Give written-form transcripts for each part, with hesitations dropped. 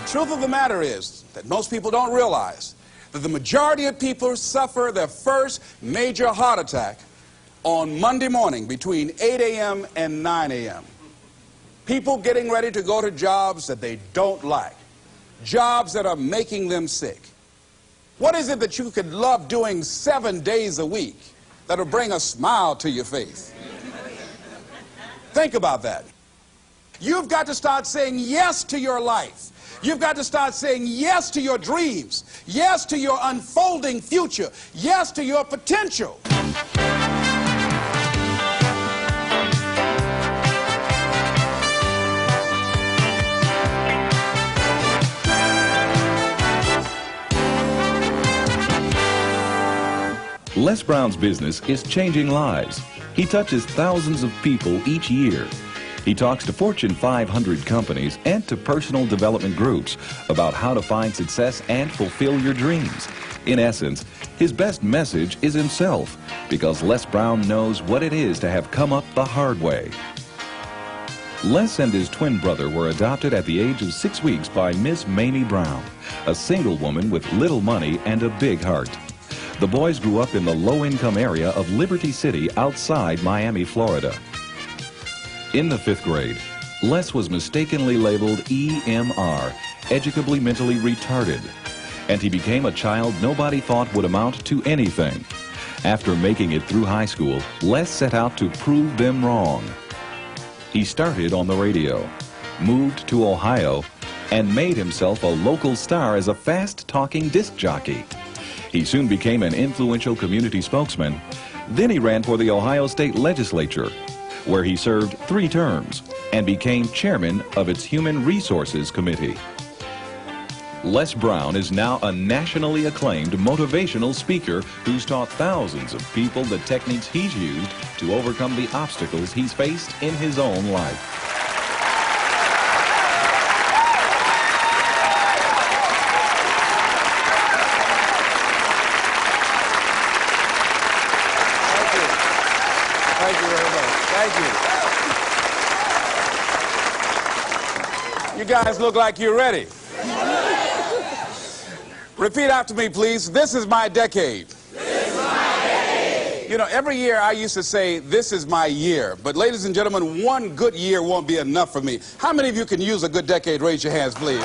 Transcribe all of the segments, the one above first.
truth of the matter is that most people don't realize that the majority of people suffer their first major heart attack on Monday morning between 8 a.m. and 9 a.m. People getting ready to go to jobs that they don't like, jobs that are making them sick. What is it that you could love doing 7 days a week that'll bring a smile to your face? Think about that. You've got to start saying yes to your life. You've got to start saying yes to your dreams, yes to your unfolding future, yes to your potential. Les Brown's business is changing lives. He touches thousands of people each year. He talks to Fortune 500 companies and to personal development groups about how to find success and fulfill your dreams. In essence, his best message is himself, because Les Brown knows what it is to have come up the hard way. Les and his twin brother were adopted at the age of 6 weeks by Miss Mamie Brown, a single woman with little money and a big heart. The boys grew up in the low-income area of Liberty City outside Miami, Florida. In the 5th grade, Les was mistakenly labeled EMR, educably mentally retarded, and he became a child nobody thought would amount to anything. After making it through high school, Les set out to prove them wrong. He started on the radio, moved to Ohio, and made himself a local star as a fast-talking disc jockey. He soon became an influential community spokesman. Then he ran for the Ohio State Legislature, where he served 3 terms and became chairman of its Human Resources Committee. Les Brown is now a nationally acclaimed motivational speaker who's taught thousands of people the techniques he's used to overcome the obstacles he's faced in his own life. Thank you very much. Thank you. You guys look like you're ready. Repeat after me, please. This is my decade. This is my decade. You know, every year I used to say, this is my year. But ladies and gentlemen, one good year won't be enough for me. How many of you can use a good decade? Raise your hands, please.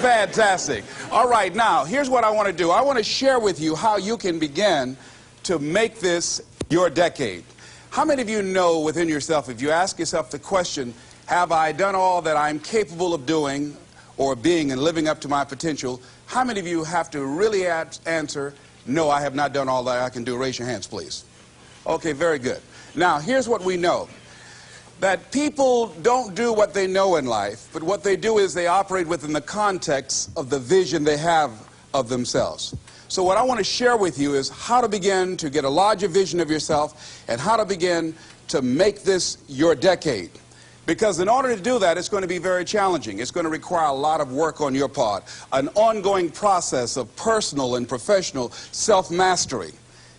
Fantastic. All right, now, here's what I want to do. I want to share with you how you can begin to make this your decade. How many of you know within yourself, if you ask yourself the question, have I done all that I'm capable of doing or being and living up to my potential, how many of you have to really answer, no, I have not done all that I can do? Raise your hands, please. Okay, very good. Now, here's what we know. That people don't do what they know in life, but what they do is they operate within the context of the vision they have of themselves. So what I want to share with you is how to begin to get a larger vision of yourself and how to begin to make this your decade. Because in order to do that, it's going to be very challenging. It's going to require a lot of work on your part, an ongoing process of personal and professional self-mastery.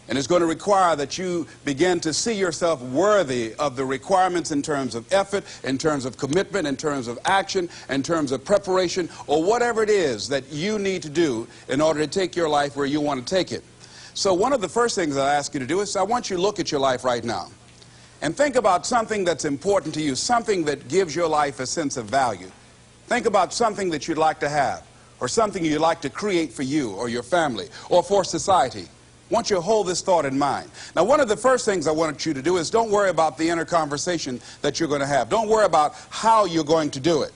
And it's going to require that you begin to see yourself worthy of the requirements in terms of effort, in terms of commitment, in terms of action, in terms of preparation, or whatever it is that you need to do in order to take your life where you want to take it. So one of the first things I ask you to do is I want you to look at your life right now and think about something that's important to you, something that gives your life a sense of value. Think about something that you'd like to have, or something you'd like to create for you or your family or for society. I want you to hold this thought in mind. Now, one of the first things I want you to do is don't worry about the inner conversation that you're going to have. Don't worry about how you're going to do it.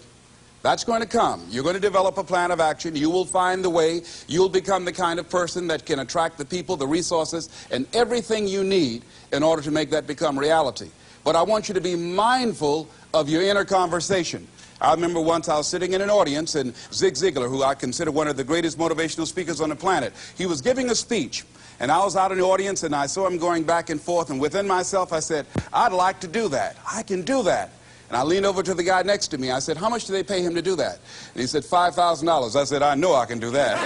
That's going to come. You're going to develop a plan of action. You will find the way. You'll become the kind of person that can attract the people, the resources, and everything you need in order to make that become reality. But I want you to be mindful of your inner conversation. I remember once I was sitting in an audience, and Zig Ziglar, who I consider one of the greatest motivational speakers on the planet, he was giving a speech. And I was out in the audience, and I saw him going back and forth, and within myself I said, I'd like to do that. I can do that. And I leaned over to the guy next to me. I said, how much do they pay him to do that? And he said, $5,000. I said, I know I can do that.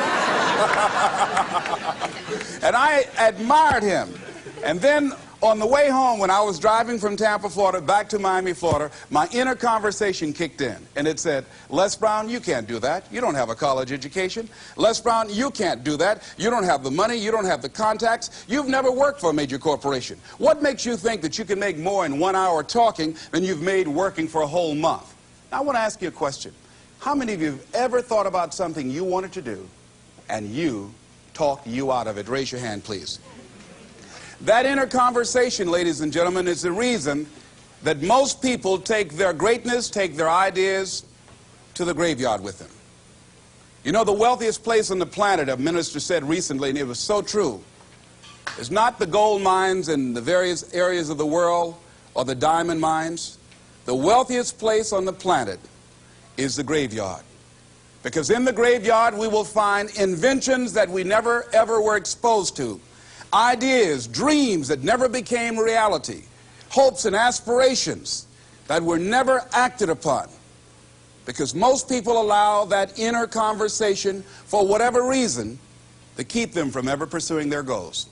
And I admired him. And then On the way home, when I was driving from Tampa, Florida, back to Miami, Florida, my inner conversation kicked in. And it said, Les Brown, you can't do that. You don't have a college education. Les Brown, you can't do that. You don't have the money. You don't have the contacts. You've never worked for a major corporation. What makes you think that you can make more in 1 hour talking than you've made working for a whole month? Now, I want to ask you a question. How many of you have ever thought about something you wanted to do and you talked you out of it? Raise your hand, please. That inner conversation, ladies and gentlemen, is the reason that most people take their greatness, take their ideas to the graveyard with them. You know, the wealthiest place on the planet, a minister said recently, and it was so true, is not the gold mines in the various areas of the world or the diamond mines. The wealthiest place on the planet is the graveyard. Because in the graveyard we will find inventions that we never ever were exposed to. Ideas, dreams that never became reality, hopes and aspirations that were never acted upon. Because most people allow that inner conversation, for whatever reason, to keep them from ever pursuing their goals.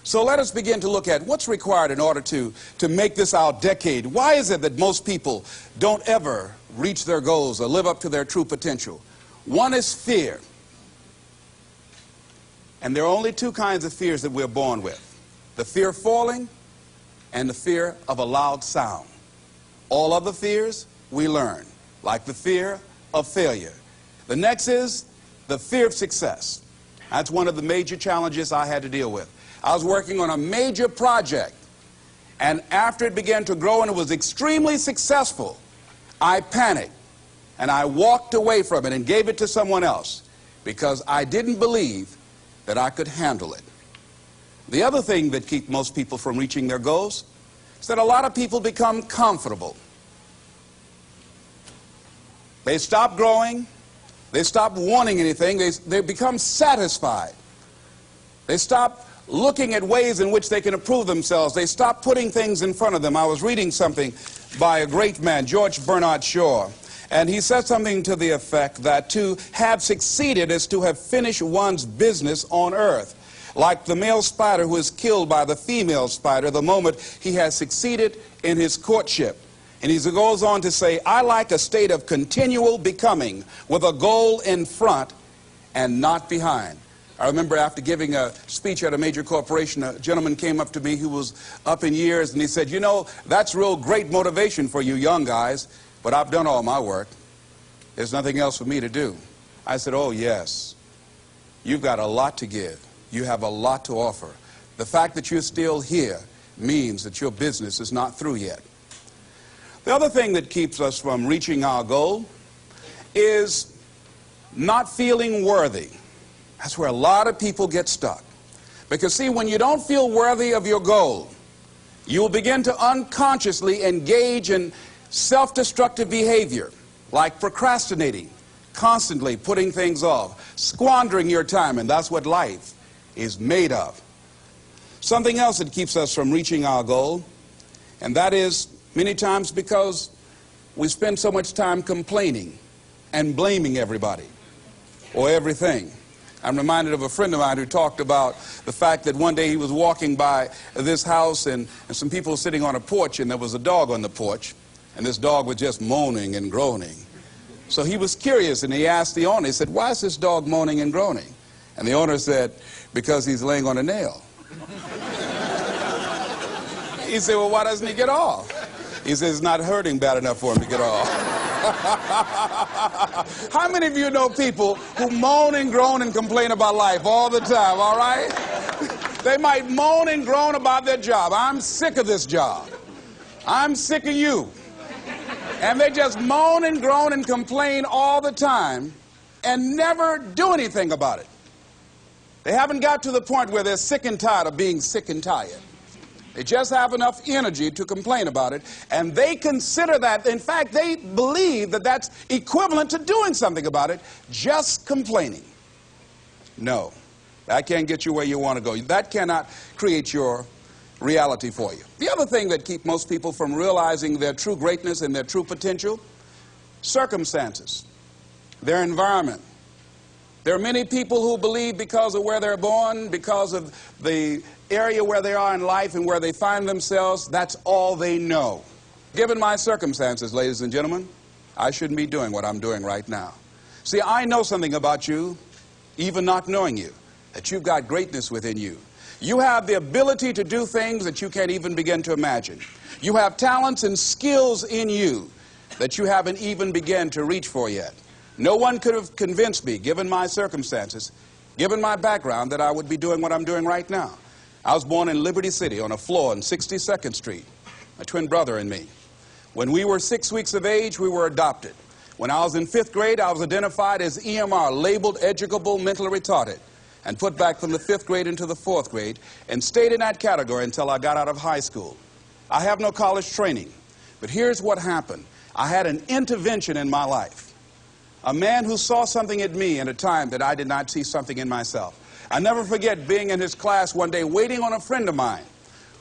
So let us begin to look at what's required in order to make this our decade. Why is it that most people don't ever reach their goals or live up to their true potential? One is fear. And there are only two kinds of fears that we're born with. The fear of falling and the fear of a loud sound. All other fears we learn, like the fear of failure. The next is the fear of success. That's one of the major challenges I had to deal with. I was working on a major project, and after it began to grow and it was extremely successful, I panicked and I walked away from it and gave it to someone else because I didn't believe that I could handle it. The other thing that keeps most people from reaching their goals is that a lot of people become comfortable. They stop growing. They stop wanting anything. They become satisfied. They stop looking at ways in which they can improve themselves. They stop putting things in front of them. I was reading something by a great man, George Bernard Shaw, and he said something to the effect that to have succeeded is to have finished one's business on earth. Like the male spider who is killed by the female spider the moment he has succeeded in his courtship. And he goes on to say, I like a state of continual becoming with a goal in front and not behind. I remember after giving a speech at a major corporation, a gentleman came up to me who was up in years, and he said, you know, that's real great motivation for you young guys, but I've done all my work. There's nothing else for me to do. I said, oh, yes. You've got a lot to give. You have a lot to offer. The fact that you're still here means that your business is not through yet. The other thing that keeps us from reaching our goal is not feeling worthy. That's where a lot of people get stuck. Because, see, when you don't feel worthy of your goal, you will begin to unconsciously engage in self-destructive behavior, like procrastinating, constantly putting things off, squandering your time, and that's what life is made of. Something else that keeps us from reaching our goal, and that is many times because we spend so much time complaining and blaming everybody or everything. I'm reminded of a friend of mine who talked about the fact that one day he was walking by this house and some people were sitting on a porch, and there was a dog on the porch, and this dog was just moaning and groaning. So he was curious, and he asked the owner, he said, why is this dog moaning and groaning? And the owner said, because he's laying on a nail. He said, well, why doesn't he get off? He says, it's not hurting bad enough for him to get off. How many of you know people who moan and groan and complain about life all the time, all right? They might moan and groan about their job. I'm sick of this job. I'm sick of you. And they just moan and groan and complain all the time and never do anything about it. They haven't got to the point where they're sick and tired of being sick and tired. They just have enough energy to complain about it, and they consider that, in fact, they believe that that's equivalent to doing something about it, just complaining. No, that can't get you where you want to go. That cannot create your reality for you. The other thing that keeps most people from realizing their true greatness and their true potential, circumstances, their environment, There are many people who believe because of where they're born, because of the area where they are in life and where they find themselves, that's all they know. Given my circumstances, ladies and gentlemen, I shouldn't be doing what I'm doing right now. See, I know something about you, even not knowing you, that you've got greatness within you. You have the ability to do things that you can't even begin to imagine. You have talents and skills in you that you haven't even begun to reach for yet. No one could have convinced me, given my circumstances, given my background, that I would be doing what I'm doing right now. I was born in Liberty City on a floor on 62nd Street, my twin brother and me. When we were 6 weeks of age, we were adopted. When I was in 5th grade, I was identified as EMR, labeled educable mentally retarded, and put back from the 5th grade into the 4th grade, and stayed in that category until I got out of high school. I have no college training, but here's what happened. I had an intervention in my life. A man who saw something in me at a time that I did not see something in myself. I never forget being in his class one day waiting on a friend of mine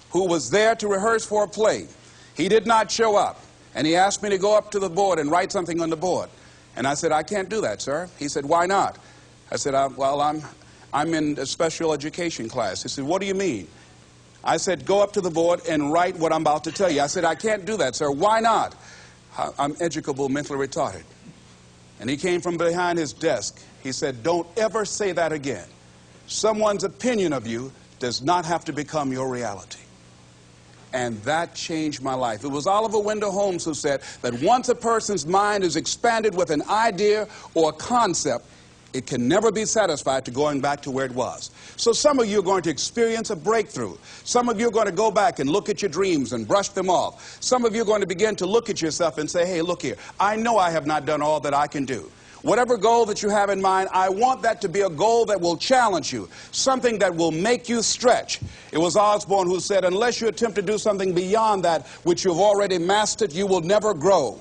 who was there to rehearse for a play. He did not show up, and he asked me to go up to the board and write something on the board. And I said, "I can't do that, sir." He said, "Why not?" I said, "Well, I'm in a special education class." He said, "What do you mean?" I said, "Go up to the board and write what I'm about to tell you." I said, "I can't do that, sir." "Why not?" "I'm educable mentally retarded." And he came from behind his desk. He said, "Don't ever say that again. Someone's opinion of you does not have to become your reality." And that changed my life. It was Oliver Wendell Holmes who said that once a person's mind is expanded with an idea or a concept, it can never be satisfied to going back to where it was. So some of you are going to experience a breakthrough. Some of you are going to go back and look at your dreams and brush them off. Some of you are going to begin to look at yourself and say, "Hey, look here, I know I have not done all that I can do." Whatever goal that you have in mind, I want that to be a goal that will challenge you, something that will make you stretch. It was Osborne who said, unless you attempt to do something beyond that which you've already mastered, you will never grow.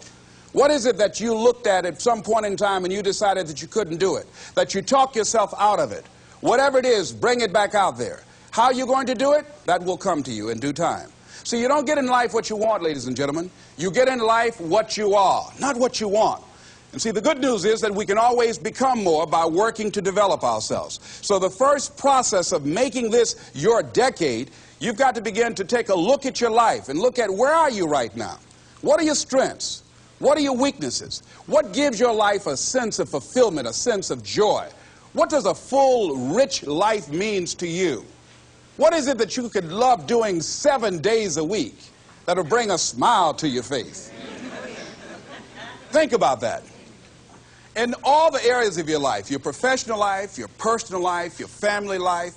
What is it that you looked at some point in time and you decided that you couldn't do it, that you talk yourself out of it? Whatever it is, bring it back out there. How you're going to do it, that will come to you in due time. See, you don't get in life what you want, ladies and gentlemen. You get in life what you are, not what you want. And see, the good news is that we can always become more by working to develop ourselves. So the first process of making this your decade, you've got to begin to take a look at your life and look at where are you right now? What are your strengths? What are your weaknesses? What gives your life a sense of fulfillment, a sense of joy? What does a full, rich life means to you? What is it that you could love doing 7 days a week that'll bring a smile to your face? Think about that. In all the areas of your life, your professional life, your personal life, your family life,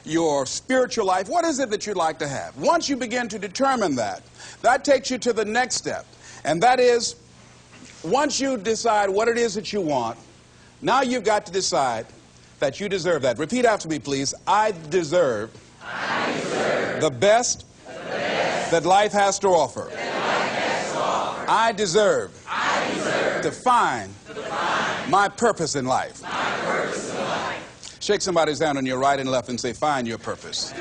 your spiritual life, what is it that you'd like to have? Once you begin to determine that, that takes you to the next step. And that is, once you decide what it is that you want, now you've got to decide that you deserve that. Repeat after me, please. I deserve the best that life has to offer. I deserve to find my purpose in life. Shake somebody's hand on your right and left and say, find your purpose.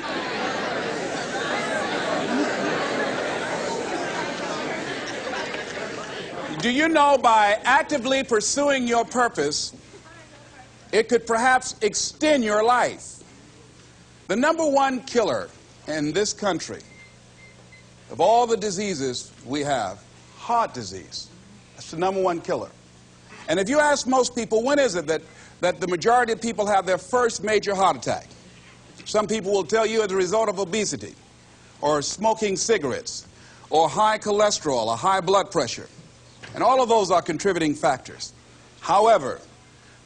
Do you know by actively pursuing your purpose, it could perhaps extend your life? The number one killer in this country of all the diseases we have, heart disease. That's the number one killer. And if you ask most people, when is it that the majority of people have their first major heart attack? Some people will tell you as a result of obesity, or smoking cigarettes, or high cholesterol, or high blood pressure. And all of those are contributing factors. However,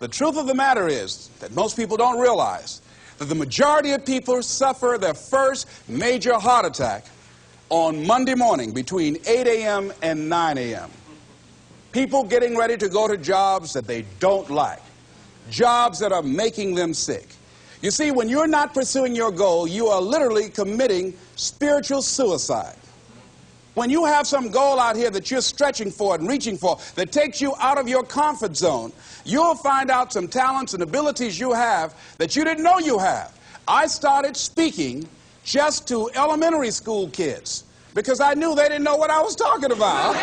the truth of the matter is that most people don't realize that the majority of people suffer their first major heart attack on Monday morning between 8 a.m. and 9 a.m. People getting ready to go to jobs that they don't like, jobs that are making them sick. You see, when you're not pursuing your goal, you are literally committing spiritual suicide. When you have some goal out here that you're stretching for and reaching for that takes you out of your comfort zone, you'll find out some talents and abilities you have that you didn't know you have. I started speaking just to elementary school kids because I knew they didn't know what I was talking about.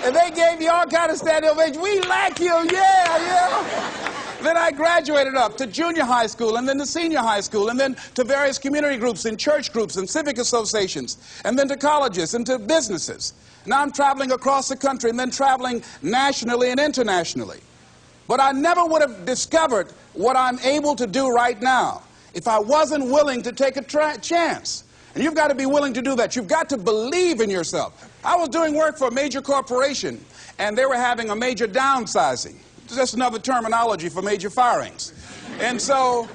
And they gave me all kind of standing ovation. We like you, yeah. Then I graduated up to junior high school, and then to senior high school, and then to various community groups and church groups and civic associations, and then to colleges and to businesses. Now I'm traveling across the country and then traveling nationally and internationally. But I never would have discovered what I'm able to do right now if I wasn't willing to take a chance. And you've got to be willing to do that. You've got to believe in yourself. I was doing work for a major corporation, and they were having a major downsizing. Just another terminology for major firings. And so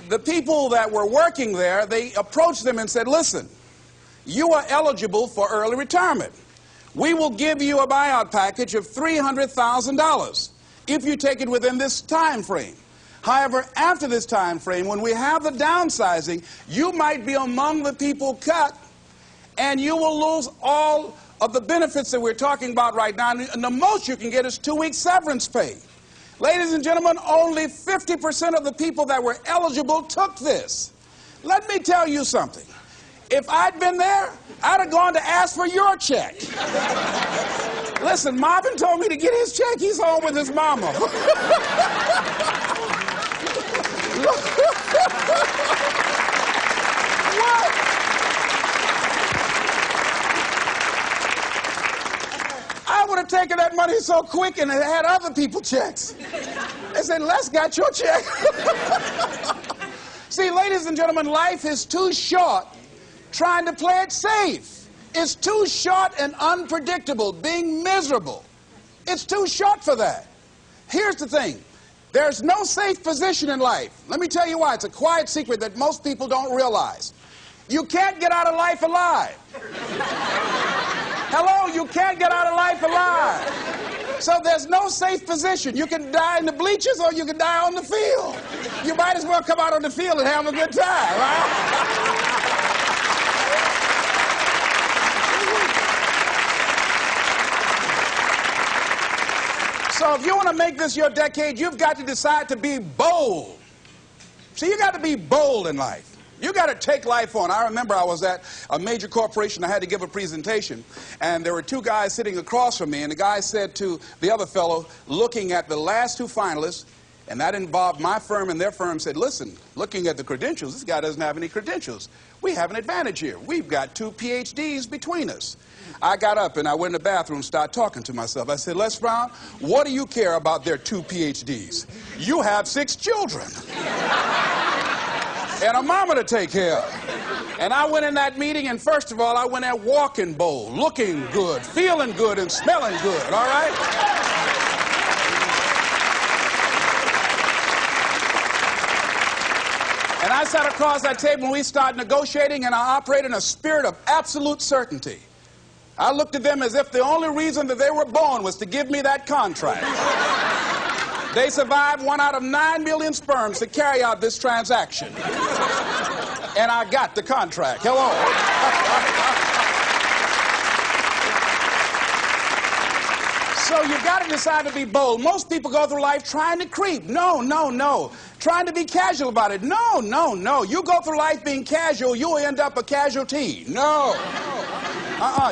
the people that were working there, they approached them and said, listen, you are eligible for early retirement. We will give you a buyout package of $300,000 if you take it within this time frame. However, after this time frame, when we have the downsizing, you might be among the people cut, and you will lose all of the benefits that we're talking about right now, and the most you can get is 2 weeks severance pay. Ladies and gentlemen, only 50% of the people that were eligible took this. Let me tell you something. If I'd been there, I'd have gone to ask for your check. Listen, Marvin told me to get his check. He's home with his mama. What? I would have taken that money so quick and had other people checks. They said, Les got your check. See, ladies and gentlemen, life is too short trying to play it safe. It's too short and unpredictable, being miserable. It's too short for that. Here's the thing. There's no safe position in life. Let me tell you why. It's a quiet secret that most people don't realize. You can't get out of life alive. Hello, you can't get out of life alive. So there's no safe position. You can die in the bleachers or you can die on the field. You might as well come out on the field and have a good time, right? So if you want to make this your decade, you've got to decide to be bold. See, you got to be bold in life. You got to take life on. I remember I was at a major corporation. I had to give a presentation, and there were two guys sitting across from me, and the guy said to the other fellow, looking at the last two finalists, and that involved my firm and their firm, said, listen, looking at the credentials, this guy doesn't have any credentials. We have an advantage here. We've got 2 PhDs between us. I got up and I went in the bathroom and started talking to myself. I said, Les Brown, what do you care about their 2 PhDs? You have 6 children and a mama to take care of. And I went in that meeting, and first of all, I went there walking bold, looking good, feeling good, and smelling good, all right? And I sat across that table and we started negotiating, and I operated in a spirit of absolute certainty. I looked at them as if the only reason that they were born was to give me that contract. They survived 1 out of 9 million sperms to carry out this transaction. And I got the contract. Hello. So you've got to decide to be bold. Most people go through life trying to creep. No, no, no. Trying to be casual about it. No, no, no. You go through life being casual, you'll end up a casualty. No.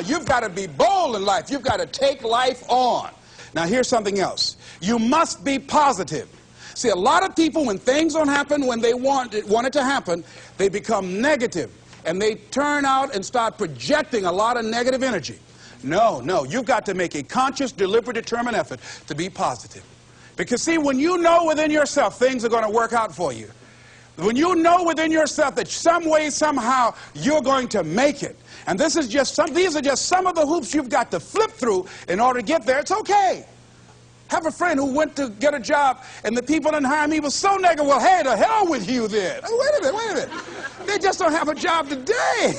You've got to be bold in life. You've got to take life on. Now, here's something else. You must be positive. See, a lot of people, when things don't happen when they want it to happen, they become negative, and they turn out and start projecting a lot of negative energy. No, no. You've got to make a conscious, deliberate, determined effort to be positive. Because, see, when you know within yourself things are going to work out for you, when you know within yourself that some way, somehow, you're going to make it, and these are just some of the hoops you've got to flip through in order to get there, it's okay. Have a friend who went to get a job, and the people didn't hire him. He was so negative. Well, hey, to hell with you then. Wait a minute. They just don't have a job today.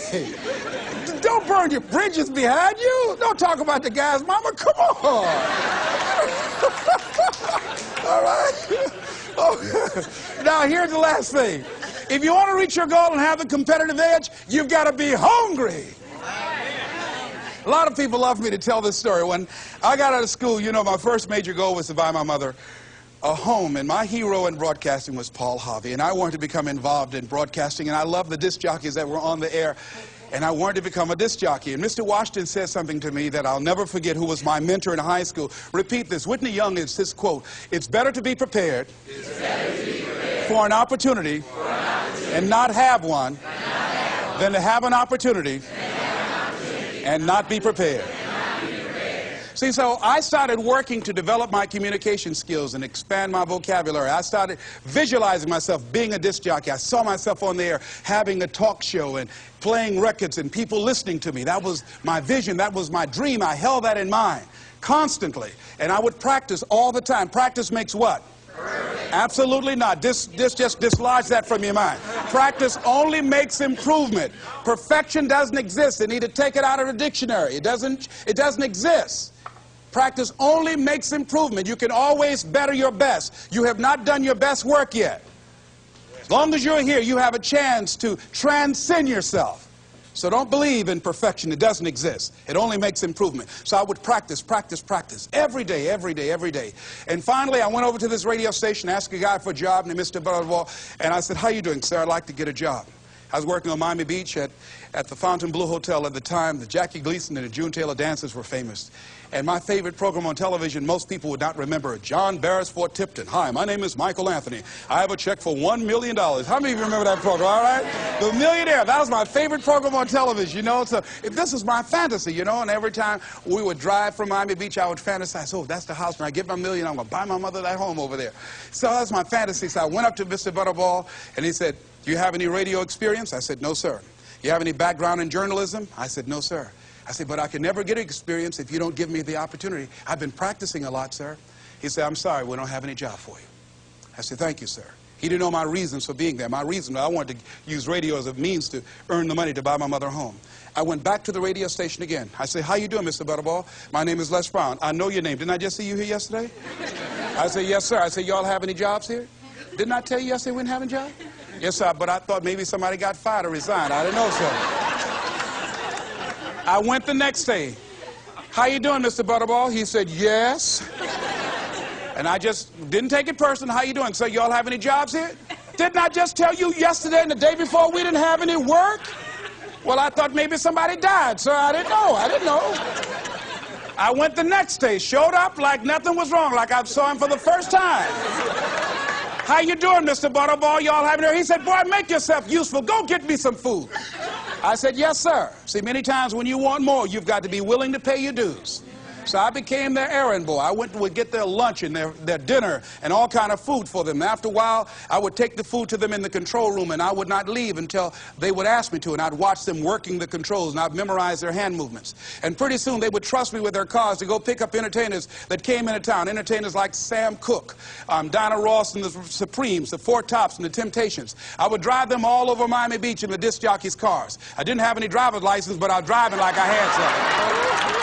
Don't burn your bridges behind you. Don't talk about the guy's mama. Come on. All right? Oh. Now, here's the last thing. If you want to reach your goal and have the competitive edge, you've got to be hungry. A lot of people love me to tell this story. When I got out of school, you know, my first major goal was to buy my mother a home, and my hero in broadcasting was Paul Harvey, and I wanted to become involved in broadcasting, and I loved the disc jockeys that were on the air. and I wanted to become a disc jockey. And Mr. Washington said something to me that I'll never forget, who was my mentor in high school. Repeat this. Whitney Young is his quote. It's better to be prepared, for an opportunity, and not have one, than to have an opportunity and not be prepared. See, so I started working to develop my communication skills and expand my vocabulary. I started visualizing myself being a disc jockey. I saw myself on there having a talk show and playing records and people listening to me. That was my vision. That was my dream. I held that in mind constantly. And I would practice all the time. Practice makes what? Absolutely not. Just dislodge that from your mind. Practice only makes improvement. Perfection doesn't exist. They need to take it out of the dictionary. It doesn't exist. Practice only makes improvement. You can always better your best. You have not done your best work yet. As long as you're here, you have a chance to transcend yourself. So don't believe in perfection. It doesn't exist. It only makes improvement. So I would practice every day, every day, every day. And finally, I went over to this radio station, asked a guy for a job named Mr. Butterwall, and I said, how you doing, sir? I'd like to get a job. I was working on Miami Beach at the Fontainebleau Hotel at the time. The Jackie Gleason and the June Taylor dances were famous. And my favorite program on television, most people would not remember it, John Beresford Tipton. Hi, my name is Michael Anthony. I have a check for $1 million. How many of you remember that program, all right? The Millionaire, that was my favorite program on television, you know. So this is my fantasy, you know, and every time we would drive from Miami Beach, I would fantasize, oh, that's the house. When I get my million, I'm going to buy my mother that home over there. So that's my fantasy. So I went up to Mr. Butterball, and he said, do you have any radio experience? I said, no, sir. You have any background in journalism? I said, no, sir. I said, but I can never get experience if you don't give me the opportunity. I've been practicing a lot, sir. He said, I'm sorry, we don't have any job for you. I said, thank you, sir. He didn't know my reasons for being there. My reason, I wanted to use radio as a means to earn the money to buy my mother a home. I went back to the radio station again. I said, how you doing, Mr. Butterball? My name is Les Brown. I know your name. Didn't I just see you here yesterday? I said, yes, sir. I said, y'all have any jobs here? Didn't I tell you yesterday we didn't have any jobs? Yes, sir, but I thought maybe somebody got fired or resigned. I didn't know, sir. I went the next day. How you doing, Mr. Butterball? He said, yes. And I just didn't take it personal. How you doing? So y'all have any jobs here? Didn't I just tell you yesterday and the day before we didn't have any work? Well, I thought maybe somebody died, sir. I didn't know. I went the next day, showed up like nothing was wrong, like I saw him for the first time. How you doing, Mr. Butterball? Y'all having it? He said, boy, make yourself useful. Go get me some food. I said, yes, sir. See, many times when you want more, you've got to be willing to pay your dues. So I became their errand boy. I would get their lunch and their dinner and all kind of food for them. After a while, I would take the food to them in the control room, and I would not leave until they would ask me to, and I'd watch them working the controls, and I'd memorize their hand movements. And pretty soon, they would trust me with their cars to go pick up entertainers that came into town, entertainers like Sam Cooke, Dinah Ross and the Supremes, the Four Tops and the Temptations. I would drive them all over Miami Beach in the disc jockeys' cars. I didn't have any driver's license, but I was driving like I had some.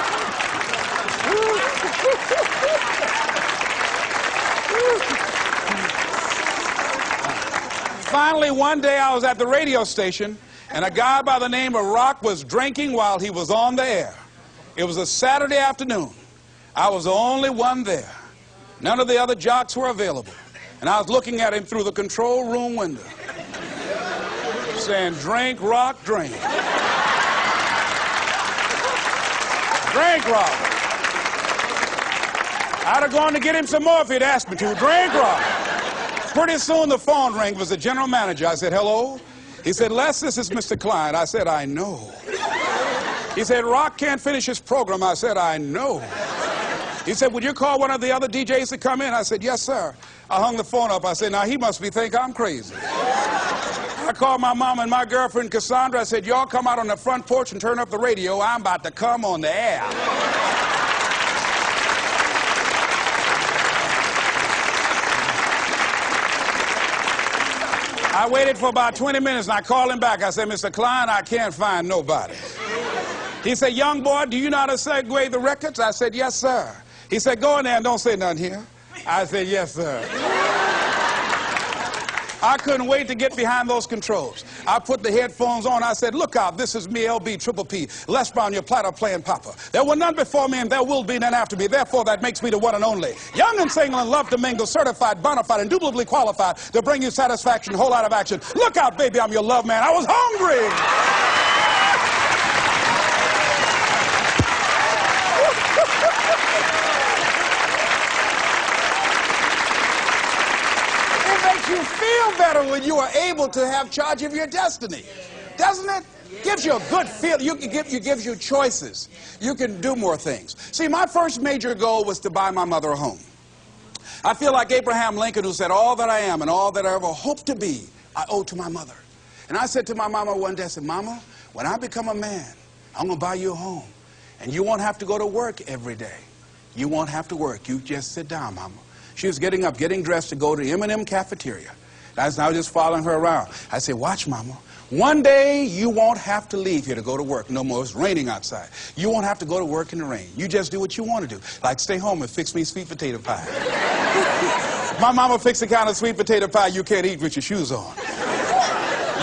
Finally, one day I was at the radio station, and a guy by the name of Rock was drinking while he was on the air. It was a Saturday afternoon. I was the only one there. None of the other jocks were available. And I was looking at him through the control room window, saying, drink, Rock, drink. Drink, Rock. I'd have gone to get him some more if he'd asked me to. Drink, Rock. Pretty soon the phone rang. It was the general manager. I said, hello? He said, Les, this is Mr. Klein. I said, I know. He said, Rock can't finish his program. I said, I know. He said, would you call one of the other DJs to come in? I said, yes, sir. I hung the phone up. I said, now he must think I'm crazy. I called my mom and my girlfriend, Cassandra. I said, y'all come out on the front porch and turn up the radio. I'm about to come on the air. I waited for about 20 minutes, and I called him back. I said, Mr. Klein, I can't find nobody. He said, young boy, do you know how to segue the records? I said, yes, sir. He said, go in there and don't say nothing here. I said, yes, sir. I couldn't wait to get behind those controls. I put the headphones on. I said, look out, this is me, LB, Triple P, Les Brown, your platter playing papa. There were none before me, and there will be none after me. Therefore, that makes me the one and only. Young and single and love to mingle, certified, bona fide, indubitably qualified to bring you satisfaction, whole lot of action. Look out, baby, I'm your love man. I was hungry. feel better when you are able to have charge of your destiny, doesn't it? Gives you a good feel. Gives you choices. You can do more things. See, my first major goal was to buy my mother a home. I feel like Abraham Lincoln, who said, all that I am and all that I ever hope to be, I owe to my mother. And I said to my mama one day, I said, Mama, when I become a man, I'm going to buy you a home. And you won't have to go to work every day. You won't have to work. You just sit down, Mama. She was getting up, getting dressed to go to the M&M cafeteria. I was just following her around. I said, watch, Mama. One day you won't have to leave here to go to work no more. It's raining outside. You won't have to go to work in the rain. You just do what you want to do. Like stay home and fix me sweet potato pie. My mama fixed the kind of sweet potato pie you can't eat with your shoes on.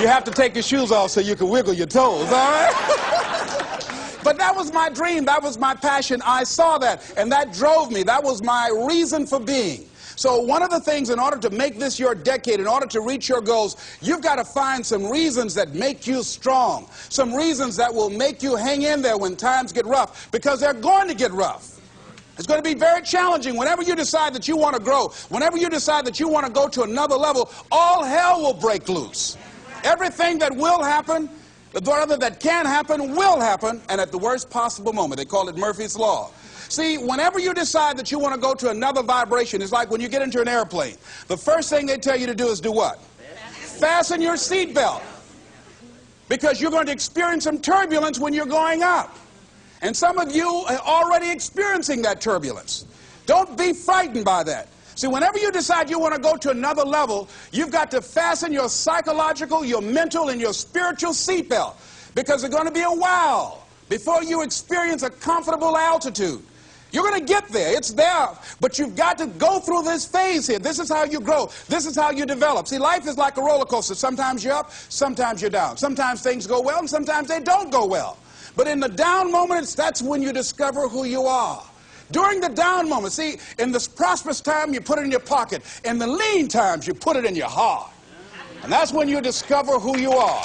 You have to take your shoes off so you can wiggle your toes, all right? But that was my dream. That was my passion. I saw that, and that drove me. That was my reason for being. So one of the things, in order to make this your decade, in order to reach your goals, you've got to find some reasons that make you strong, some reasons that will make you hang in there when times get rough, because they're going to get rough. It's going to be very challenging. Whenever you decide that you want to grow, whenever you decide that you want to go to another level, all hell will break loose. Everything that will happen, rather that can happen, will happen, and at the worst possible moment. They call it Murphy's Law. See, whenever you decide that you want to go to another vibration, it's like when you get into an airplane. The first thing they tell you to do is do what? Fasten your seatbelt. Because you're going to experience some turbulence when you're going up. And some of you are already experiencing that turbulence. Don't be frightened by that. See, whenever you decide you want to go to another level, you've got to fasten your psychological, your mental, and your spiritual seatbelt. Because it's going to be a while before you experience a comfortable altitude. You're going to get there. It's there. But you've got to go through this phase here. This is how you grow. This is how you develop. See, life is like a roller coaster. Sometimes you're up, sometimes you're down. Sometimes things go well, and sometimes they don't go well. But in the down moments, that's when you discover who you are. During the down moments, see, in this prosperous time, you put it in your pocket. In the lean times, you put it in your heart. And that's when you discover who you are.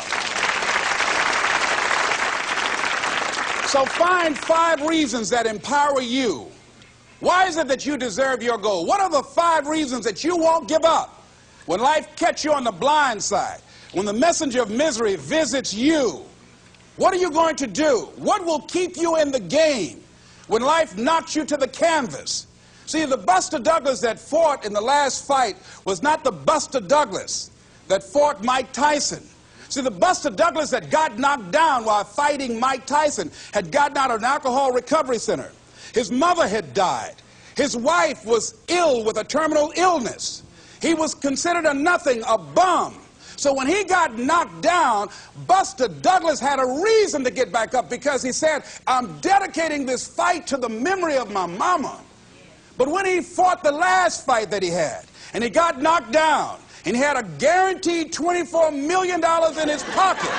So find 5 reasons that empower you. Why is it that you deserve your goal? What are the 5 reasons that you won't give up when life catches you on the blind side? When the messenger of misery visits you, what are you going to do? What will keep you in the game when life knocks you to the canvas? See, the Buster Douglas that fought in the last fight was not the Buster Douglas that fought Mike Tyson. See, the Buster Douglas that got knocked down while fighting Mike Tyson had gotten out of an alcohol recovery center. His mother had died. His wife was ill with a terminal illness. He was considered a nothing, a bum. So when he got knocked down, Buster Douglas had a reason to get back up, because he said, I'm dedicating this fight to the memory of my mama. But when he fought the last fight that he had, and he got knocked down, and he had a guaranteed $24 million in his pocket,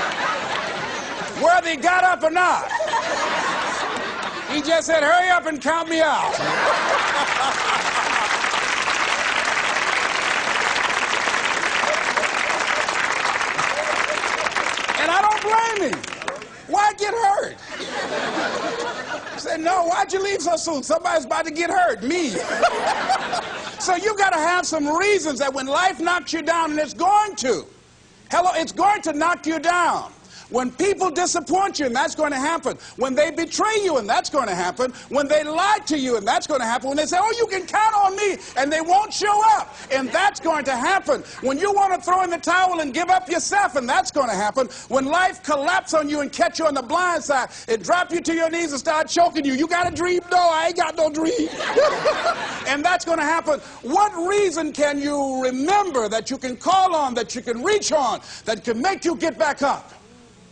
whether he got up or not, he just said, hurry up and count me out. And I don't blame him. Why get hurt? He said, no, why'd you leave so soon? Somebody's about to get hurt, me. So you've got to have some reasons that when life knocks you down, and it's going to. Hello, it's going to knock you down. When people disappoint you, and that's going to happen. When they betray you, and that's going to happen. When they lie to you, and that's going to happen. When they say, oh, you can count on me, and they won't show up, and that's going to happen. When you want to throw in the towel and give up yourself, and that's going to happen. When life collapses on you and catch you on the blind side, it drop you to your knees and start choking you. You got a dream? No, I ain't got no dream. And that's going to happen. What reason can you remember that you can call on, that you can reach on, that can make you get back up?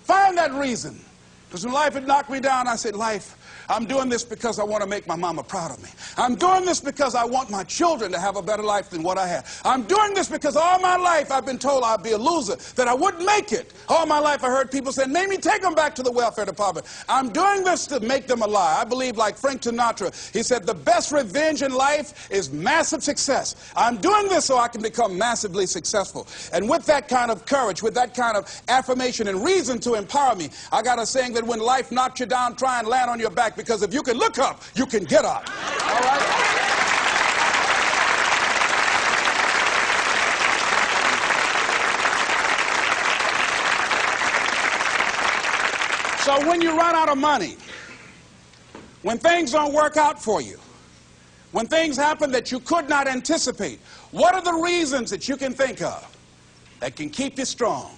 Find that reason. Because when life had knocked me down, I said, life, I'm doing this because I want to make my mama proud of me. I'm doing this because I want my children to have a better life than what I had. I'm doing this because all my life I've been told I'd be a loser, that I wouldn't make it. All my life I heard people say, maybe take them back to the welfare department. I'm doing this to make them a lie. I believe, like Frank Sinatra, he said, the best revenge in life is massive success. I'm doing this so I can become massively successful. And with that kind of courage, with that kind of affirmation and reason to empower me, I got a saying that when life knocks you down, try and land on your back, because if you can look up, you can get up. All right? So when you run out of money, when things don't work out for you, when things happen that you could not anticipate, what are the reasons that you can think of that can keep you strong,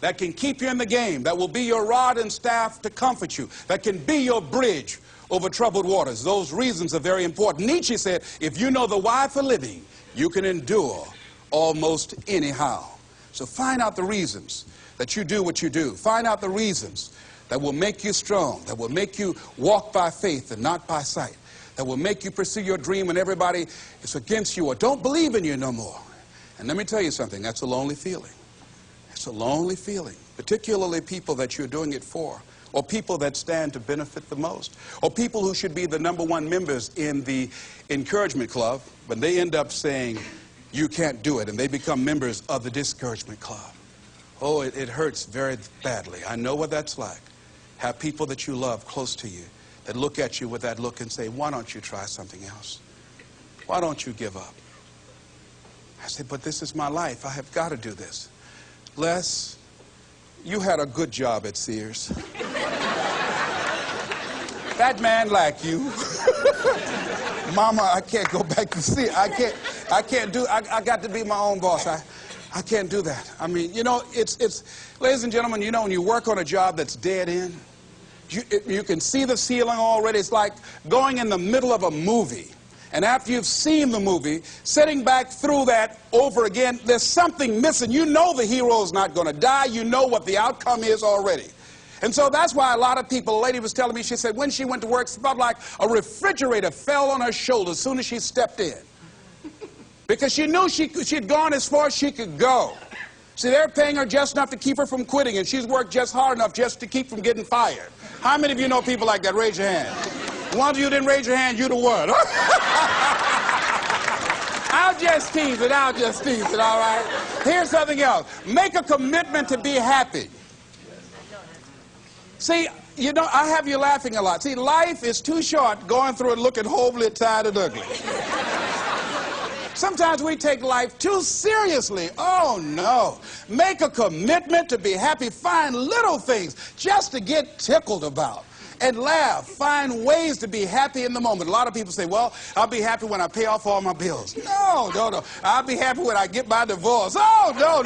that can keep you in the game, that will be your rod and staff to comfort you, that can be your bridge over troubled waters? Those reasons are very important. Nietzsche said, if you know the why for living, you can endure almost anyhow. So find out the reasons that you do what you do. Find out the reasons that will make you strong, that will make you walk by faith and not by sight, that will make you pursue your dream when everybody is against you or don't believe in you no more. And let me tell you something, that's a lonely feeling. It's a lonely feeling, particularly people that you're doing it for, or people that stand to benefit the most, or people who should be the #1 members in the encouragement club, but they end up saying, you can't do it, and they become members of the discouragement club. Oh, it hurts very badly. I know what that's like. Have people that you love close to you that look at you with that look and say, why don't you try something else? Why don't you give up? I say, but this is my life. I have got to do this. Les, you had a good job at Sears. That man like you. Mama, I can't go back to Sears. I got to be my own boss. I can't do that. I mean, you know, ladies and gentlemen, you know, when you work on a job that's dead end, you can see the ceiling already. It's like going in the middle of a movie. And after you've seen the movie, sitting back through that over again, there's something missing. You know the hero's not going to die. You know what the outcome is already. And so that's why a lot of people, a lady was telling me, she said when she went to work, it felt like a refrigerator fell on her shoulder as soon as she stepped in. Because she knew she'd gone as far as she could go. See, they're paying her just enough to keep her from quitting, and she's worked just hard enough just to keep from getting fired. How many of you know people like that? Raise your hand. One of you didn't raise your hand, you the one. I'll just tease it, all right? Here's something else. Make a commitment to be happy. See, you know, I have you laughing a lot. See, life is too short going through it looking homely, tired, and ugly. Sometimes we take life too seriously. Oh, no. Make a commitment to be happy. Find little things just to get tickled about. And laugh. Find ways to be happy in the moment. A lot of people say, well, I'll be happy when I pay off all my bills. No. I'll be happy when I get my divorce. Oh, no.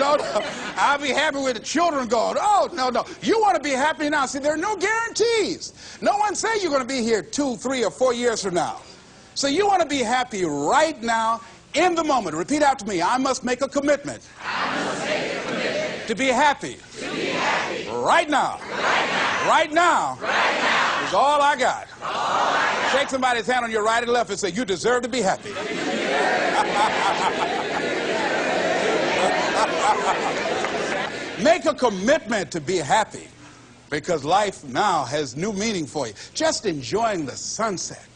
I'll be happy with the children gone. Oh, no. You want to be happy now. See, there are no guarantees. No one say you're going to be here 2, 3, or 4 years from now. So you want to be happy right now, in the moment. Repeat after me. I must make a commitment. To be happy. Right now. Right now. Is all I got. Shake somebody's hand on your right and left and say, you deserve to be happy. Make a commitment to be happy, because life now has new meaning for you. Just enjoying the sunset,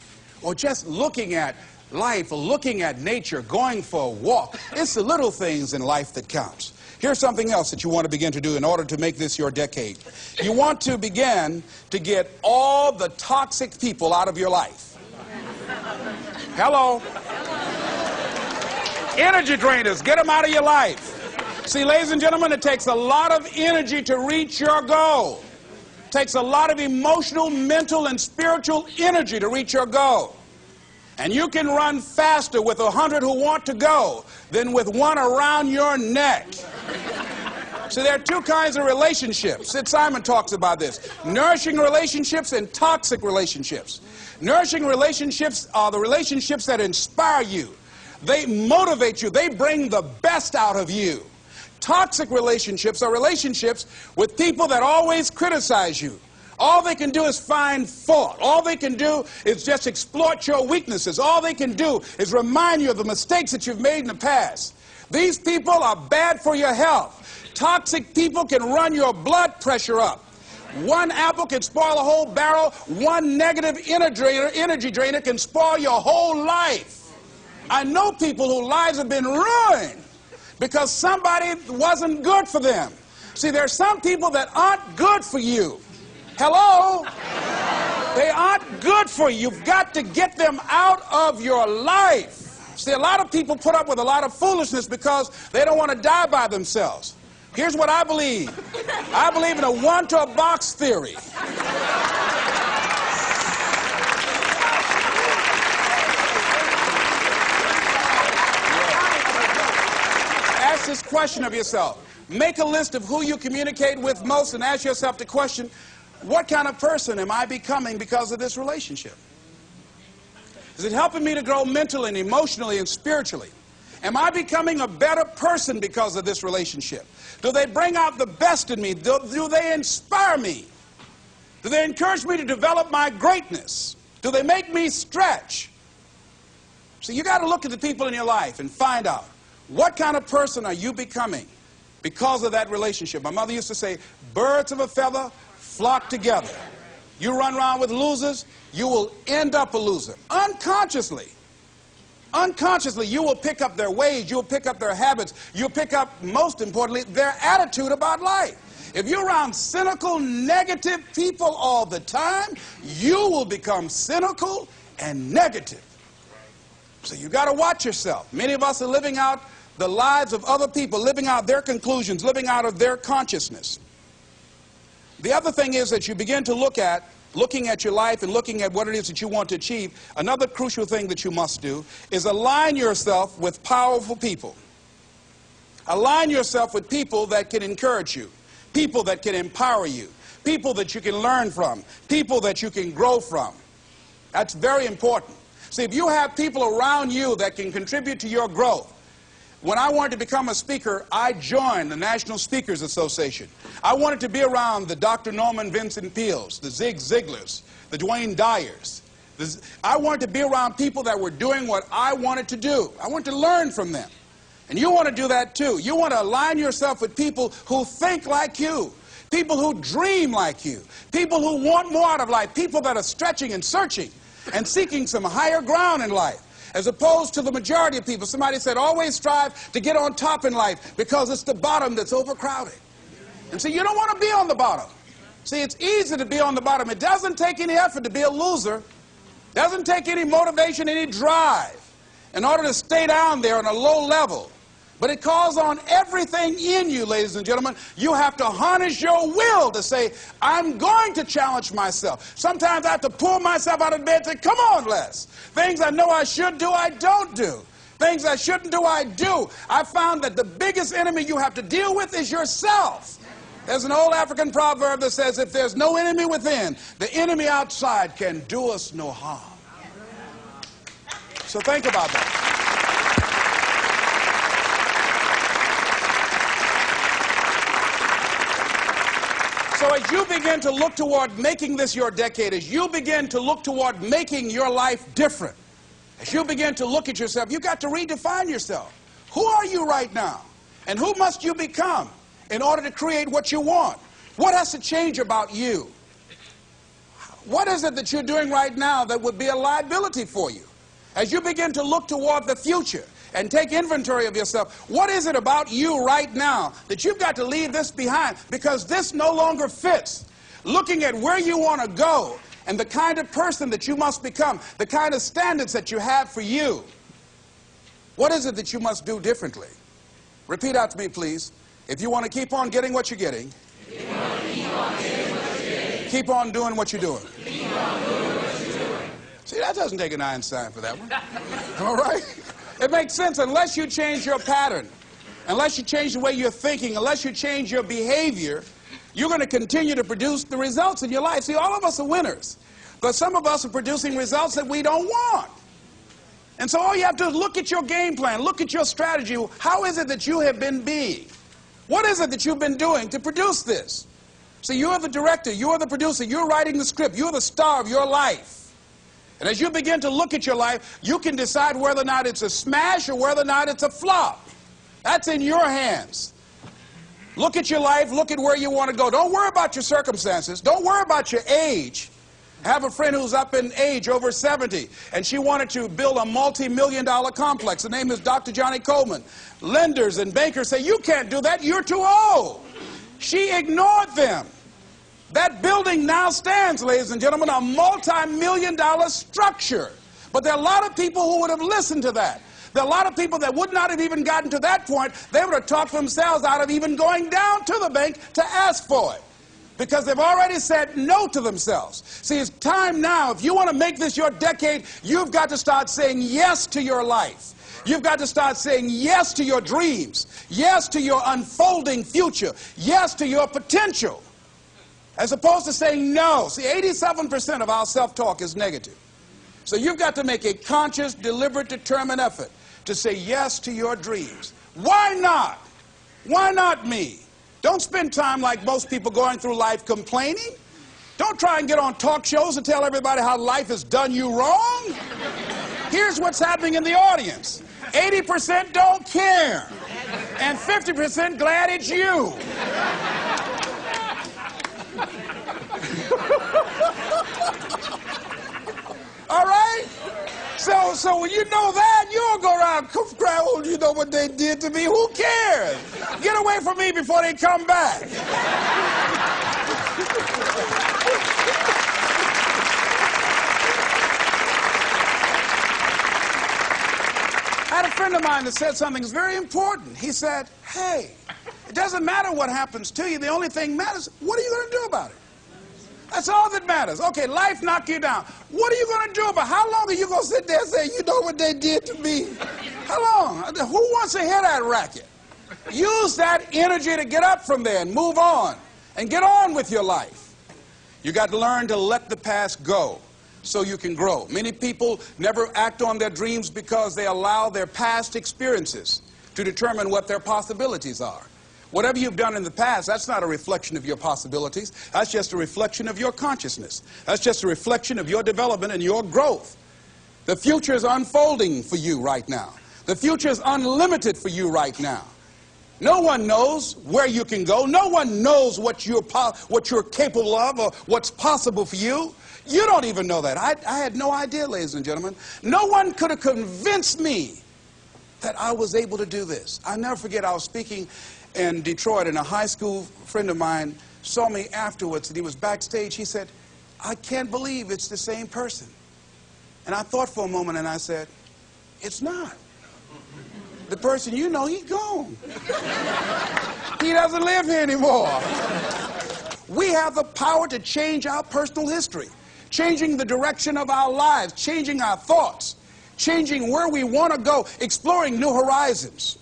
or just looking at life, or looking at nature, going for a walk. It's the little things in life that counts. Here's something else that you want to begin to do in order to make this your decade. You want to begin to get all the toxic people out of your life. Hello? Energy drainers, get them out of your life. See, ladies and gentlemen, it takes a lot of energy to reach your goal. It takes a lot of emotional, mental, and spiritual energy to reach your goal. And you can run faster with 100 who want to go than with one around your neck. So there are two kinds of relationships. Sid Simon talks about this. Nourishing relationships and toxic relationships. Nourishing relationships are the relationships that inspire you. They motivate you. They bring the best out of you. Toxic relationships are relationships with people that always criticize you. All they can do is find fault. All they can do is just exploit your weaknesses. All they can do is remind you of the mistakes that you've made in the past. These people are bad for your health. Toxic people can run your blood pressure up. One apple can spoil a whole barrel. One negative energy drainer can spoil your whole life. I know people whose lives have been ruined because somebody wasn't good for them. See, there are some people that aren't good for you. Hello? They aren't good for you. You've got to get them out of your life. See, a lot of people put up with a lot of foolishness because they don't want to die by themselves. Here's what I believe. I believe in a one-to-a-box theory. Ask this question of yourself. Make a list of who you communicate with most and ask yourself the question, what kind of person am I becoming because of this relationship? Is it helping me to grow mentally and emotionally and spiritually? Am I becoming a better person because of this relationship? Do they bring out the best in me? Do they inspire me? Do they encourage me to develop my greatness? Do they make me stretch? So you got to look at the people in your life and find out, what kind of person are you becoming because of that relationship? My mother used to say, birds of a feather flock together. You run around with losers, you will end up a loser. Unconsciously, you will pick up their ways, you'll pick up their habits, you'll pick up, most importantly, their attitude about life. If you're around cynical, negative people all the time, you will become cynical and negative. So you got to watch yourself. Many of us are living out the lives of other people, living out their conclusions, living out of their consciousness. The other thing is that you begin to looking at your life and looking at what it is that you want to achieve. Another crucial thing that you must do is align yourself with powerful people. Align yourself with people that can encourage you, people that can empower you, people that you can learn from, people that you can grow from. That's very important. See, if you have people around you that can contribute to your growth. When I wanted to become a speaker, I joined the National Speakers Association. I wanted to be around the Dr. Norman Vincent Peales, the Zig Ziglars, the Dwayne Dyers. I wanted to be around people that were doing what I wanted to do. I wanted to learn from them. And you want to do that too. You want to align yourself with people who think like you, people who dream like you, people who want more out of life, people that are stretching and searching and seeking some higher ground in life. As opposed to the majority of people. Somebody said, always strive to get on top in life because it's the bottom that's overcrowded. And so you don't want to be on the bottom. See, it's easy to be on the bottom. It doesn't take any effort to be a loser. It doesn't take any motivation, any drive in order to stay down there on a low level. But it calls on everything in you, ladies and gentlemen. You have to harness your will to say, I'm going to challenge myself. Sometimes I have to pull myself out of bed and say, come on, Les. Things I know I should do, I don't do. Things I shouldn't do, I do. I found that the biggest enemy you have to deal with is yourself. There's an old African proverb that says, if there's no enemy within, the enemy outside can do us no harm. So think about that. So as you begin to look toward making this your decade, as you begin to look toward making your life different, as you begin to look at yourself, you've got to redefine yourself. Who are you right now? And who must you become in order to create what you want? What has to change about you? What is it that you're doing right now that would be a liability for you? As you begin to look toward the future and take inventory of yourself, what is it about you right now that you've got to leave this behind because this no longer fits? Looking at where you want to go and the kind of person that you must become, the kind of standards that you have for you. What is it that you must do differently? Repeat out to me, please. If you want to keep on getting what you're getting, keep on doing what you're doing. See, that doesn't take an Einstein for that one. All right? It makes sense unless you change your pattern, unless you change the way you're thinking, unless you change your behavior, you're going to continue to produce the results in your life. See, all of us are winners, but some of us are producing results that we don't want. And so all you have to do is look at your game plan, look at your strategy. How is it that you have been being? What is it that you've been doing to produce this? So you're the director, you're the producer, you're writing the script, you're the star of your life. And as you begin to look at your life, you can decide whether or not it's a smash or whether or not it's a flop. That's in your hands. Look at your life, look at where you want to go. Don't worry about your circumstances. Don't worry about your age. I have a friend who's up in age, over 70, and she wanted to build a multi-million-dollar complex. The name is Dr. Johnny Coleman. Lenders and bankers say, you can't do that, you're too old. She ignored them. That building now stands, ladies and gentlemen, a multi-million-dollar structure. But there are a lot of people who would have listened to that. There are a lot of people that would not have even gotten to that point. They would have talked themselves out of even going down to the bank to ask for it, because they've already said no to themselves. See, it's time now. If you want to make this your decade, you've got to start saying yes to your life. You've got to start saying yes to your dreams, yes to your unfolding future, yes to your potential, as opposed to saying no. See, 87% of our self-talk is negative. So you've got to make a conscious, deliberate, determined effort to say yes to your dreams. Why not? Why not me? Don't spend time like most people going through life complaining. Don't try and get on talk shows and tell everybody how life has done you wrong. Here's what's happening in the audience. 80% don't care, and 50% glad it's you. All right? So when you know that, you don't go around cry, oh, you know what they did to me? Who cares? Get away from me before they come back. I had a friend of mine that said something that's very important. He said, hey, it doesn't matter what happens to you. The only thing matters, what are you going to do about it? That's all that matters. Okay, life knocked you down. What are you going to do about it? How long are you going to sit there and say, you know what they did to me? How long? Who wants to hear that racket? Use that energy to get up from there and move on and get on with your life. You got to learn to let the past go so you can grow. Many people never act on their dreams because they allow their past experiences to determine what their possibilities are. Whatever you've done in the past, that's not a reflection of your possibilities. That's just a reflection of your consciousness. That's just a reflection of your development and your growth. The future is unfolding for you right now. The future is unlimited for you right now. No one knows where you can go. No one knows what you're capable of or what's possible for you. You don't even know that. I had no idea, ladies and gentlemen. No one could have convinced me that I was able to do this. I'll never forget, I was speaking in Detroit, and a high school friend of mine saw me afterwards, and he was backstage. He said, I can't believe it's the same person. And I thought for a moment, and I said, it's not. The person you know, he's gone. He doesn't live here anymore. We have the power to change our personal history, changing the direction of our lives, changing our thoughts, changing where we want to go, exploring new horizons.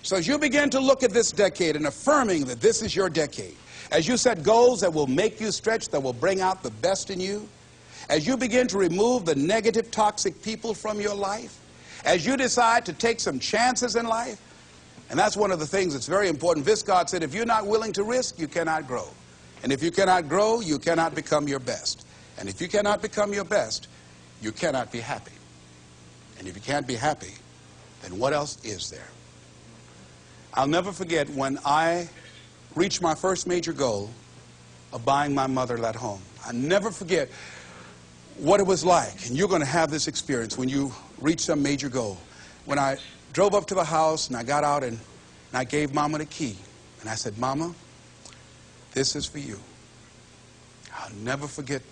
So as you begin to look at this decade and affirming that this is your decade, as you set goals that will make you stretch, that will bring out the best in you, as you begin to remove the negative, toxic people from your life, as you decide to take some chances in life, and that's one of the things that's very important. Viscard said, if you're not willing to risk, you cannot grow. And if you cannot grow, you cannot become your best. And if you cannot become your best, you cannot be happy. And if you can't be happy, then what else is there? I'll never forget when I reached my first major goal of buying my mother that home. I'll never forget what it was like. And you're going to have this experience when you reach some major goal. When I drove up to the house and I got out and I gave Mama the key. And I said, Mama, this is for you. I'll never forget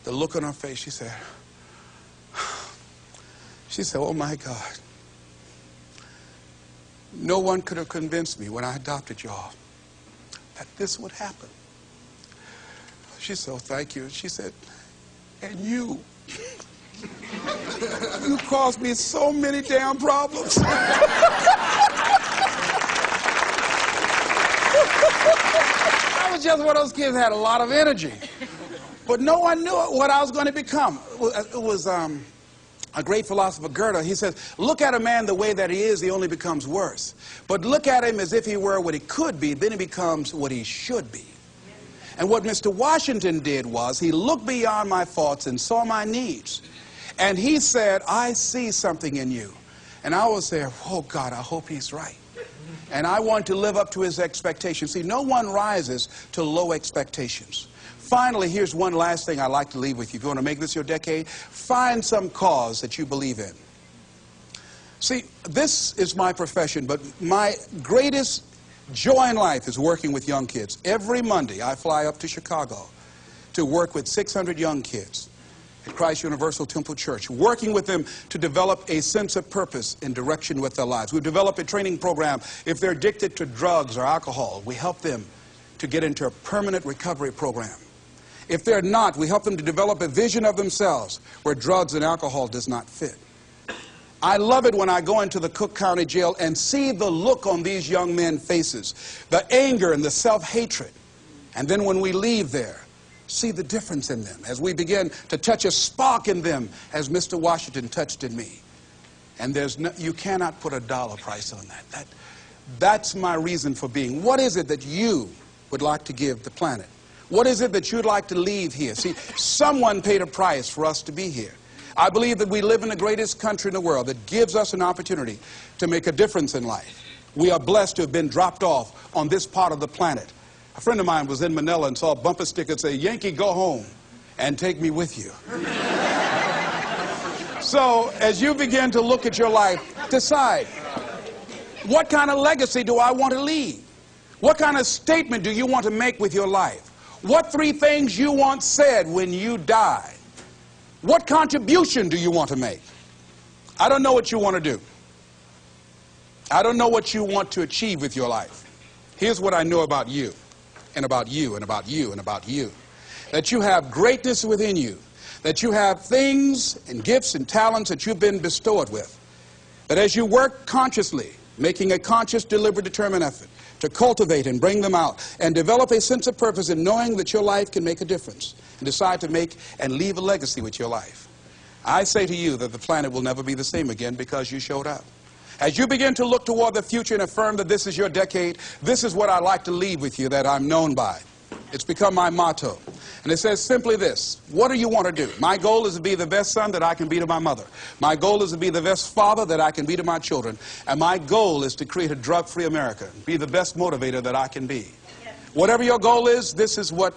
the look on her face. She said, oh my God. No one could have convinced me when I adopted y'all that this would happen. She said, oh, thank you. She said, and you caused me so many damn problems. I was just one of those kids that had a lot of energy. But no one knew what I was going to become. It was a great philosopher, Goethe. He says, look at a man the way that he is, he only becomes worse. But look at him as if he were what he could be, then he becomes what he should be. And what Mr. Washington did was he looked beyond my faults and saw my needs. And he said, I see something in you. And I was there, oh God, I hope he's right. And I want to live up to his expectations. See, no one rises to low expectations. Finally, here's one last thing I'd like to leave with you. If you want to make this your decade, find some cause that you believe in. See, this is my profession, but my greatest joy in life is working with young kids. Every Monday, I fly up to Chicago to work with 600 young kids. at Christ Universal Temple Church, working with them to develop a sense of purpose and direction with their lives. We've developed a training program. If they're addicted to drugs or alcohol, we help them to get into a permanent recovery program. If they're not, we help them to develop a vision of themselves where drugs and alcohol does not fit. I love it when I go into the Cook County Jail and see the look on these young men's faces, the anger and the self-hatred. And then when we leave there, see the difference in them as we begin to touch a spark in them as Mr. Washington touched in me. And you cannot put a dollar price on that. That's my reason for being. What is it that you would like to give the planet? What is it that you'd like to leave here? See, someone paid a price for us to be here. I believe that we live in the greatest country in the world that gives us an opportunity to make a difference in life. We are blessed to have been dropped off on this part of the planet. A friend of mine was in Manila and saw a bumper sticker that said, "Yankee, go home and take me with you." So as you begin to look at your life, decide, what kind of legacy do I want to leave? What kind of statement do you want to make with your life? What 3 things you want said when you die? What contribution do you want to make? I don't know what you want to do. I don't know what you want to achieve with your life. Here's what I know about you, and about you, and about you, and about you. That you have greatness within you. That you have things and gifts and talents that you've been bestowed with. That as you work consciously, making a conscious, deliberate, determined effort to cultivate and bring them out and develop a sense of purpose in knowing that your life can make a difference and decide to make and leave a legacy with your life. I say to you that the planet will never be the same again because you showed up. As you begin to look toward the future and affirm that this is your decade, this is what I'd like to leave with you that I'm known by. It's become my motto. And it says simply this: what do you want to do? My goal is to be the best son that I can be to my mother. My goal is to be the best father that I can be to my children. And my goal is to create a drug-free America, be the best motivator that I can be. Yes. Whatever your goal is, this is what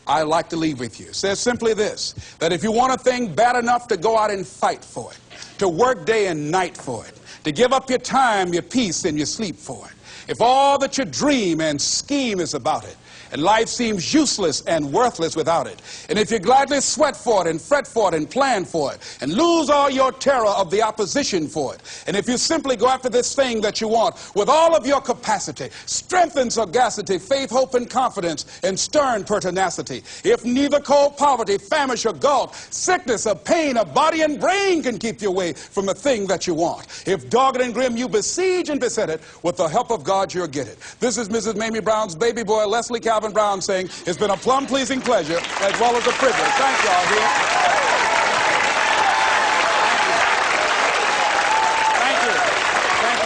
I like to leave with you. It says simply this, that if you want a thing bad enough to go out and fight for it, to work day and night for it, to give up your time, your peace, and your sleep for it, if all that you dream and scheme is about it, and life seems useless and worthless without it, and if you gladly sweat for it and fret for it and plan for it and lose all your terror of the opposition for it, and if you simply go after this thing that you want with all of your capacity, strength and sagacity, faith, hope, and confidence, and stern pertinacity, if neither cold poverty, famish, or gulf, sickness, or pain, or body and brain can keep you away from the thing that you want, if dogged and grim you besiege and beset it, with the help of God you'll get it. This is Mrs. Mamie Brown's baby boy, Leslie Calvin Brown, saying it's been a plumb pleasing pleasure as well as a privilege. Thank y'all here.